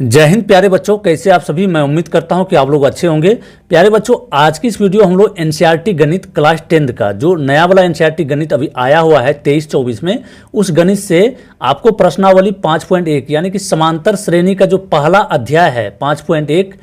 जय हिंद प्यारे बच्चों, कैसे आप सभी। मैं उम्मीद करता हूं कि आप लोग अच्छे होंगे। प्यारे बच्चों, आज की इस वीडियो हम लोग एनसीईआरटी गणित क्लास 10 का जो नया वाला एनसीईआरटी गणित अभी आया हुआ है 23-24 में, उस गणित से आपको प्रश्नावली 5.1 यानी कि समांतर श्रेणी का जो पहला अध्याय है 5.1,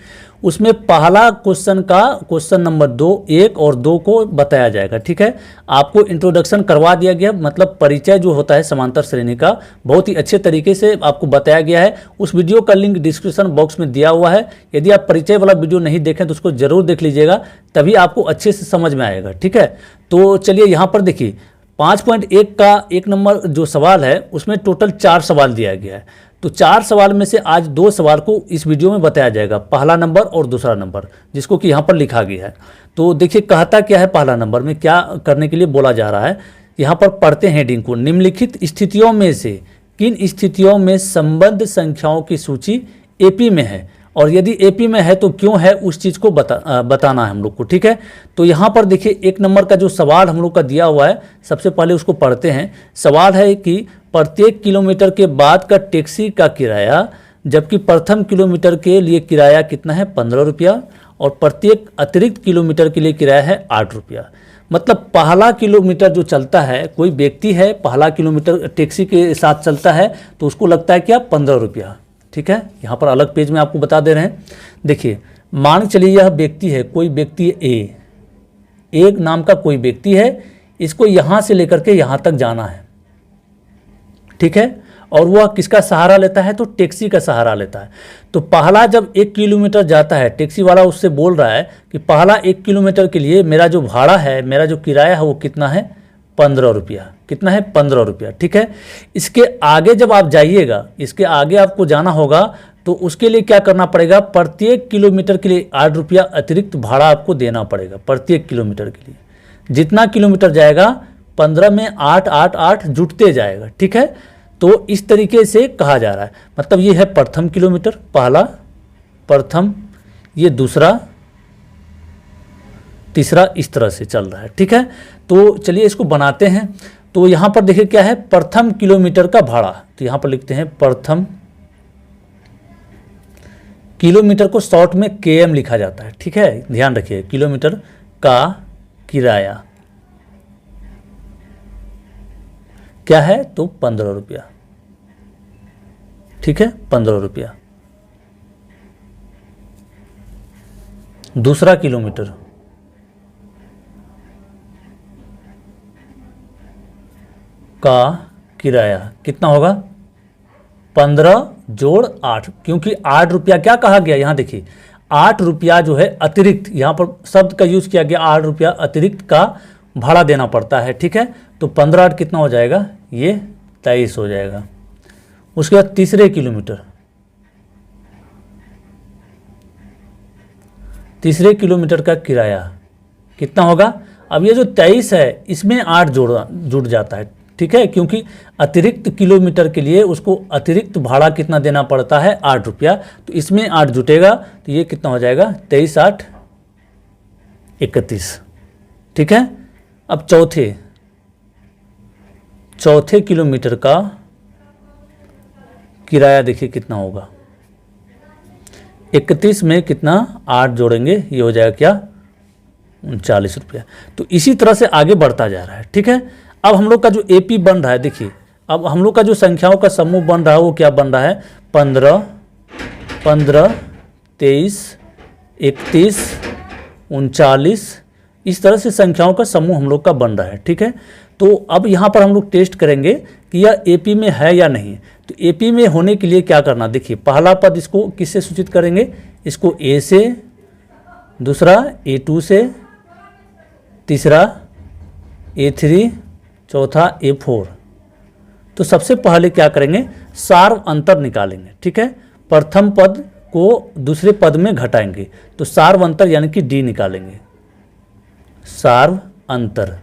उसमें पहला क्वेश्चन का क्वेश्चन नंबर 2, 1 और 2 को बताया जाएगा। ठीक है, आपको इंट्रोडक्शन करवा दिया गया, मतलब परिचय जो होता है समांतर श्रेणी का बहुत ही अच्छे तरीके से आपको बताया गया है। उस वीडियो का लिंक डिस्क्रिप्शन बॉक्स में दिया हुआ है। यदि आप परिचय वाला वीडियो नहीं देखें तो उसको जरूर देख लीजिएगा, तभी आपको अच्छे से समझ में आएगा। ठीक है, तो चलिए यहाँ पर देखिए 5.1 का 1 नंबर जो सवाल है उसमें टोटल 4 सवाल दिया गया है। तो 4 सवाल में से आज 2 सवाल को इस वीडियो में बताया जाएगा, पहला नंबर और दूसरा नंबर, जिसको कि यहाँ पर लिखा गया है। तो देखिए कहता क्या है, पहला नंबर में क्या करने के लिए बोला जा रहा है। यहाँ पर पढ़ते हैं हेडिंग को। निम्नलिखित स्थितियों में से किन स्थितियों में संबद्ध संख्याओं की सूची एपी में है, और यदि एपी में है तो क्यों है, उस चीज़ को बताना है हम लोग को। ठीक है, तो यहाँ पर देखिए 1 नंबर का जो सवाल हम लोग का दिया हुआ है, सबसे पहले उसको पढ़ते हैं। सवाल है कि प्रत्येक किलोमीटर के बाद का टैक्सी का किराया, जबकि प्रथम किलोमीटर के लिए किराया कितना है 15 रुपया, और प्रत्येक अतिरिक्त किलोमीटर के लिए किराया है 8 रुपया। मतलब पहला किलोमीटर जो चलता है, कोई व्यक्ति है पहला किलोमीटर टैक्सी के साथ चलता है तो उसको लगता है क्या 15 रुपया। ठीक है, यहाँ पर अलग पेज में आपको बता दे रहे हैं। देखिए मान चलिए यह व्यक्ति है, कोई व्यक्ति ए, एक नाम का कोई व्यक्ति है, इसको यहाँ से लेकर के यहाँ तक जाना है। ठीक है, और वह किसका सहारा लेता है, तो टैक्सी का सहारा लेता है। तो पहला जब 1 किलोमीटर जाता है, टैक्सी वाला उससे बोल रहा है कि पहला 1 किलोमीटर के लिए मेरा जो भाड़ा है, मेरा जो किराया है वो कितना है 15 रुपया। कितना है 15 रुपया। ठीक है, इसके आगे जब आप जाइएगा, इसके आगे आपको जाना होगा तो उसके लिए क्या करना पड़ेगा, प्रत्येक किलोमीटर के लिए 8 रुपया अतिरिक्त भाड़ा आपको देना पड़ेगा। प्रत्येक किलोमीटर के लिए जितना किलोमीटर जाएगा 15 में 8 8 8 जुटते जाएगा। ठीक है, तो इस तरीके से कहा जा रहा है। मतलब ये है प्रथम किलोमीटर, पहला प्रथम, ये दूसरा, तीसरा, इस तरह से चल रहा है। ठीक है, तो चलिए इसको बनाते हैं। तो यहाँ पर देखिए क्या है, प्रथम किलोमीटर का भाड़ा, तो यहाँ पर लिखते हैं प्रथम किलोमीटर को शॉर्ट में केएम लिखा जाता है। ठीक है, ध्यान रखिए, किलोमीटर का किराया क्या है तो 15 रुपया। ठीक है, 15 रुपया। दूसरा किलोमीटर का किराया कितना होगा 15 जोड़ 8, क्योंकि 8 रुपया क्या कहा गया, यहाँ देखिए 8 रुपया जो है अतिरिक्त, यहाँ पर शब्द का यूज किया गया, 8 रुपया अतिरिक्त का भाड़ा देना पड़ता है। ठीक है, तो 15 8 कितना हो जाएगा, ये 23 हो जाएगा। उसके बाद तीसरे किलोमीटर, तीसरे किलोमीटर का किराया कितना होगा। अब ये जो 23 है इसमें 8 जुड़ जाता है। ठीक है, क्योंकि अतिरिक्त किलोमीटर के लिए उसको अतिरिक्त भाड़ा कितना देना पड़ता है 8 रुपया, तो इसमें 8 जुटेगा तो ये कितना हो जाएगा 23 8 31। ठीक है, अब चौथे किलोमीटर का किराया देखिए कितना होगा, 31 में कितना 8 जोड़ेंगे, ये हो जाएगा क्या 39 रुपया। तो इसी तरह से आगे बढ़ता जा रहा है। ठीक है, अब हम लोग का जो एपी बन रहा है, देखिए अब हम लोग का जो संख्याओं का समूह बन रहा है वो क्या बन रहा है 15 15 23 31 39, इस तरह से संख्याओं का समूह हम लोग का बन रहा है। ठीक है, तो अब यहाँ पर हम लोग टेस्ट करेंगे कि यह एपी में है या नहीं। तो एपी में होने के लिए क्या करना, देखिए पहला पद इसको किससे सूचित करेंगे, इसको ए से, दूसरा A2 से, तीसरा A3, चौथा A4। तो सबसे पहले क्या करेंगे, सार्व अंतर निकालेंगे। ठीक है, प्रथम पद को दूसरे पद में घटाएंगे, तो सार्व अंतर यानी कि D निकालेंगे। सार्व अंतर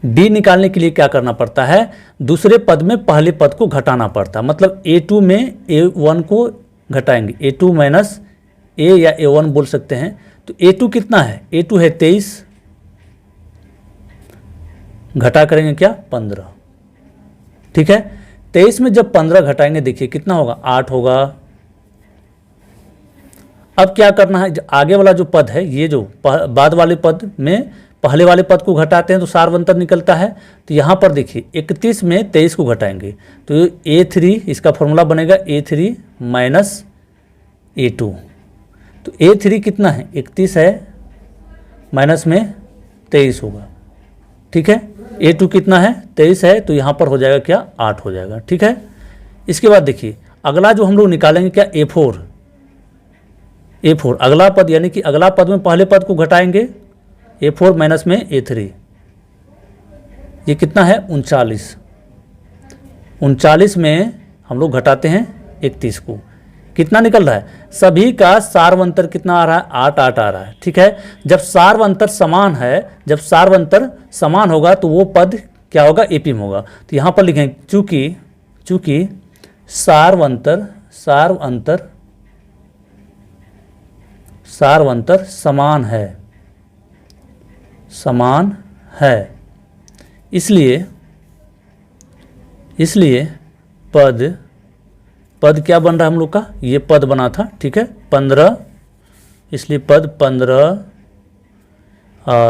D निकालने के लिए क्या करना पड़ता है, दूसरे पद में पहले पद को घटाना पड़ता है। मतलब A2 में A1 को घटाएंगे, A2 माइनस A या A1 बोल सकते हैं। तो A2 कितना है, A2 है 23, घटा करेंगे क्या 15। ठीक है, 23 में जब 15 घटाएंगे देखिए कितना होगा, 8 होगा। अब क्या करना है, आगे वाला जो पद है, ये जो बाद वाले पद में पहले वाले पद को घटाते हैं तो सार्वंतर निकलता है। तो यहाँ पर देखिए 31 में 23 को घटाएंगे तो A3, इसका फॉर्मूला बनेगा A3 माइनस A2। तो A3 कितना है, 31 है, माइनस में 23 होगा, ठीक है। A2 कितना है, 23 है, तो यहाँ पर हो जाएगा क्या, 8 हो जाएगा, ठीक है। इसके बाद देखिए अगला जो हम लोग निकालेंगे क्या, A4। अगला पद, यानी कि अगला पद में पहले पद को घटाएंगे, A4 माइनस में A3, ये कितना है, 39 में हम लोग घटाते हैं 31 को, कितना निकल रहा है, सभी का सार्वंतर कितना आ रहा है, 8 आ रहा है, ठीक है। जब सार्वंतर समान है, जब सार्वंतर समान होगा तो वो पद क्या होगा, AP में होगा। तो यहाँ पर लिखें चूंकि सार्वंतर समान है, इसलिए पद क्या बन रहा है हम लोग का, ये पद बना था, ठीक है, 15, इसलिए पद 15,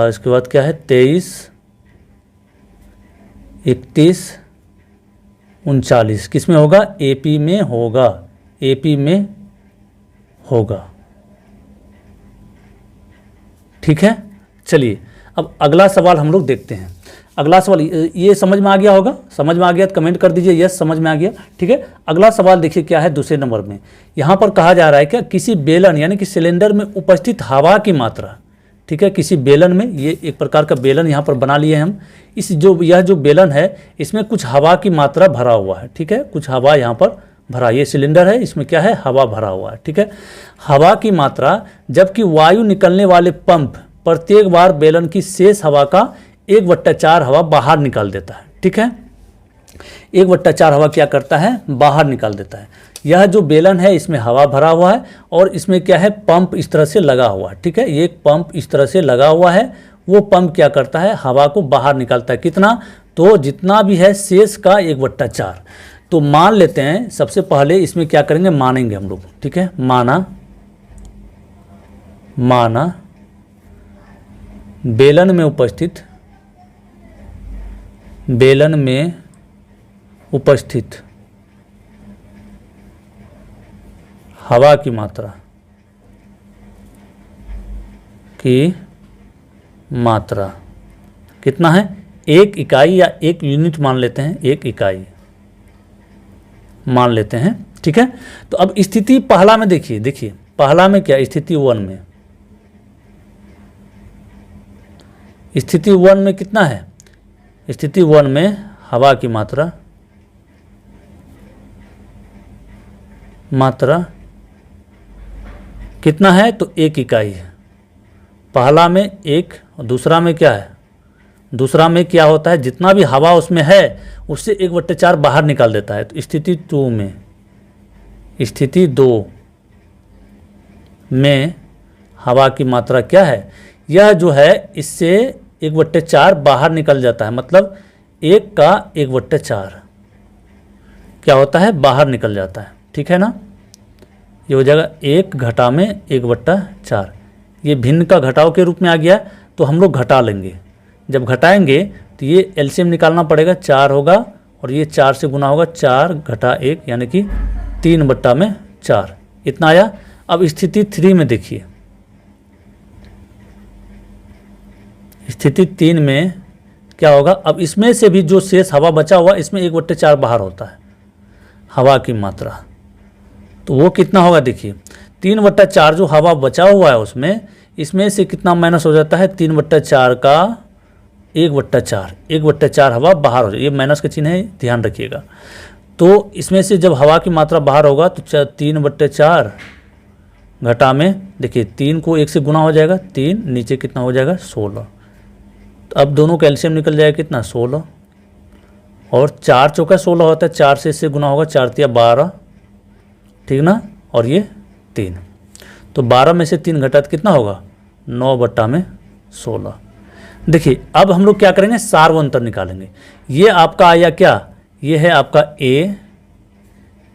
इसके बाद क्या है, 23, 31, 39 किस में होगा, AP में होगा, ठीक है। चलिए अब अगला सवाल हम लोग देखते हैं। अगला सवाल, ये समझ में आ गया होगा, समझ में आ गया तो कमेंट कर दीजिए यस समझ में आ गया, ठीक है। अगला सवाल देखिए क्या है, दूसरे नंबर में यहाँ पर कहा जा रहा है क्या, किसी बेलन यानी कि सिलेंडर में उपस्थित हवा की मात्रा, ठीक है, किसी बेलन में, ये एक प्रकार का बेलन यहाँ पर बना लिए हम, यह जो बेलन है इसमें कुछ हवा की मात्रा भरा हुआ है, ठीक है, कुछ हवा यहाँ पर भरा, ये सिलेंडर है, इसमें क्या है, हवा भरा हुआ है, ठीक है। हवा की मात्रा, जबकि वायु निकलने वाले पंप प्रत्येक बार बेलन की शेष हवा का 1/4 हवा बाहर निकाल देता है, ठीक है। 1/4 हवा क्या करता है, बाहर निकाल देता है। यह जो बेलन है इसमें हवा भरा हुआ है और इसमें क्या है, पंप इस तरह से लगा हुआ है, ठीक है। ये एक पंप इस तरह से लगा हुआ है, वो पंप क्या करता है, हवा को बाहर निकालता है, कितना, तो जितना भी है शेष का 1/4। तो मान लेते हैं, सबसे पहले इसमें क्या करेंगे, मानेंगे हम लोग, ठीक है। माना बेलन में उपस्थित हवा की मात्रा कितना है, 1 इकाई या 1 यूनिट मान लेते हैं, 1 इकाई मान लेते हैं, ठीक है। तो अब स्थिति पहला में देखिए पहला में क्या, स्थिति 1 में, स्थिति 1 में कितना है, स्थिति 1 में हवा की मात्रा कितना है, तो 1 इकाई है। पहला में 1, और दूसरा में क्या है, दूसरा में क्या होता है, जितना भी हवा उसमें है उससे 1/4 बाहर निकाल देता है। तो स्थिति 2 में हवा की मात्रा क्या है, यह जो है इससे 1/4 बाहर निकल जाता है, मतलब 1 का 1/4 क्या होता है, बाहर निकल जाता है, ठीक है ना। ये हो जाएगा 1 घटा में 1/4, ये भिन्न का घटाव के रूप में आ गया, तो हम लोग घटा लेंगे। जब घटाएंगे तो ये एलसीएम निकालना पड़ेगा, 4 होगा और ये 4 से गुना होगा, 4 घटा 1 यानी कि 3/4 इतना आया। अब स्थिति 3 में देखिए, स्थिति 3 में क्या होगा, अब इसमें से भी जो शेष हवा बचा हुआ इसमें 1/4 बाहर होता है हवा की मात्रा, तो वो कितना होगा, देखिए 3/4 जो हवा बचा हुआ है उसमें, इसमें से कितना माइनस हो जाता है, 3/4 का 1/4 हवा बाहर हो जाए, ये माइनस का चिन्ह है, ध्यान रखिएगा। तो इसमें से जब हवा की मात्रा बाहर होगा तो 3/4 घटा में देखिए 3 को 1 से गुना हो जाएगा, 3 नीचे कितना हो जाएगा, 16। तो अब दोनों का एलसीएम निकल जाएगा कितना, 16, और 4 चौका 16 होता है, 4 से इससे गुना होगा, 4 तिया 12, ठीक ना, और ये 3, तो 12 में से 3 घटा तो कितना होगा, 9/16। देखिए अब हम लोग क्या करेंगे, सार्वंतर निकालेंगे। ये आपका आया क्या, ये है आपका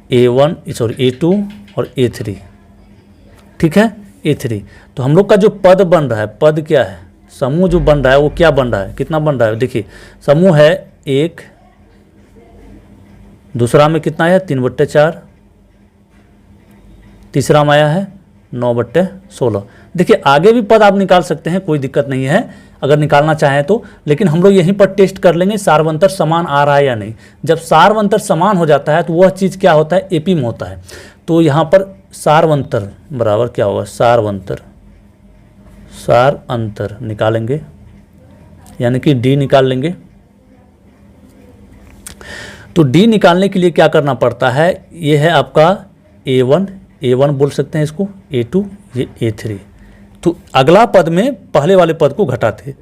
A1 सॉरी A2 और A3, ठीक है, A3। तो हम लोग का जो पद बन रहा है, पद क्या है, समूह जो बन रहा है वो क्या बन रहा है, कितना बन रहा है, देखिए समूह है 1, दूसरा में कितना है 3/4, तीसरा में आया है 9/16। देखिए आगे भी पद आप निकाल सकते हैं, कोई दिक्कत नहीं है अगर निकालना चाहें तो, लेकिन हम लोग यहीं पर टेस्ट कर लेंगे सार्वंतर समान आ रहा है या नहीं। जब सार्वंतर समान हो जाता है तो वह चीज़ क्या होता है, एपी में होता है। तो यहाँ पर सार्वंतर बराबर क्या होगा, सार्वंतर, सार अंतर निकालेंगे, यानी कि डी निकाल लेंगे। तो डी निकालने के लिए क्या करना पड़ता है, ये है आपका A1 बोल सकते हैं इसको, A2, ये A3। तो अगला पद में पहले वाले पद को घटाते,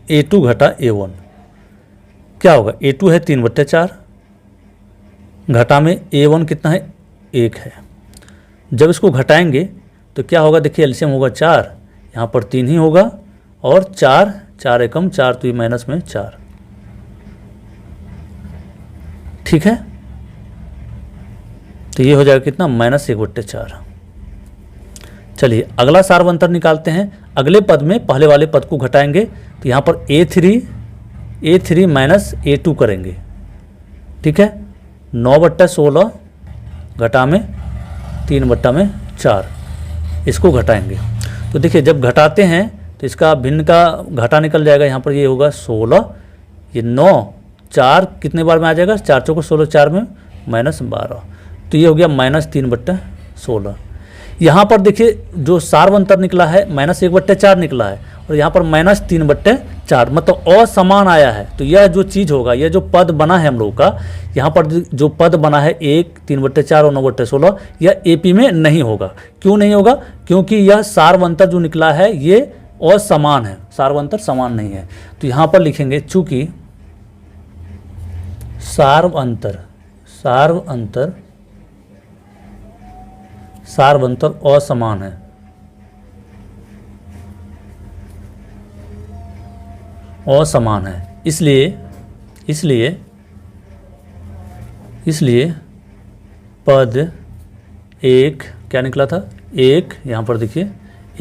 A2 घटा A1 क्या होगा, A2 है 3/4, घटा में A1 कितना है 1 है। जब इसको घटाएंगे तो क्या होगा, देखिए एलसीएम होगा 4, यहाँ पर 3 ही होगा, और 4 एकम 4, तो ये माइनस में 4, ठीक है। तो ये हो जाएगा कितना, -1/4। चलिए अगला सार्वंतर निकालते हैं। अगले पद में पहले वाले पद को घटाएंगे, तो यहाँ पर A3 माइनस A2 करेंगे, ठीक है। 9/16 घटा में 3/4, इसको घटाएंगे। तो देखिए जब घटाते हैं तो इसका भिन्न का घटा निकल जाएगा, यहाँ पर ये होगा 16, ये 9, 4 कितने बार में आ जाएगा, 4 चौको 16, 4 में -12, तो ये हो गया -3/16। यहाँ पर देखिए जो सार्वंतर निकला है -1/4 निकला है, और यहाँ पर -3/4, मतलब असमान आया है। तो यह जो चीज़ होगा, यह जो पद बना है हम लोग का, यहाँ पर जो पद बना है 1, 3/4 और 9/16, यह एपी में नहीं होगा। क्यों नहीं होगा, क्योंकि यह सार्वंतर जो निकला है ये असमान है, सार्वंतर समान नहीं है। तो यहाँ पर लिखेंगे चूंकि सार्वंतर असमान है, असमान है, इसलिए पद 1 क्या निकला था, 1 यहाँ पर देखिए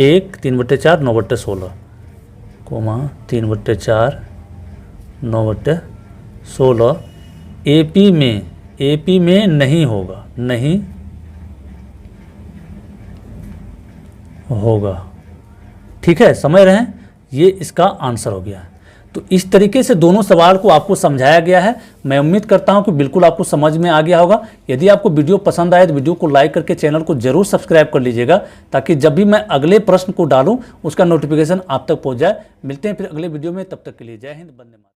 1, 3/4, 9/16, 3/4, 9/16 एपी में नहीं होगा, नहीं होगा, ठीक है, समझ रहे हैं, ये इसका आंसर हो गया। तो इस तरीके से दोनों सवाल को आपको समझाया गया है। मैं उम्मीद करता हूं कि बिल्कुल आपको समझ में आ गया होगा। यदि आपको वीडियो पसंद आए तो वीडियो को लाइक करके चैनल को जरूर सब्सक्राइब कर लीजिएगा, ताकि जब भी मैं अगले प्रश्न को डालूं उसका नोटिफिकेशन आप तक पहुंच जाए। मिलते हैं फिर अगले वीडियो में, तब तक के लिए जय हिंद, वंदे मातरम।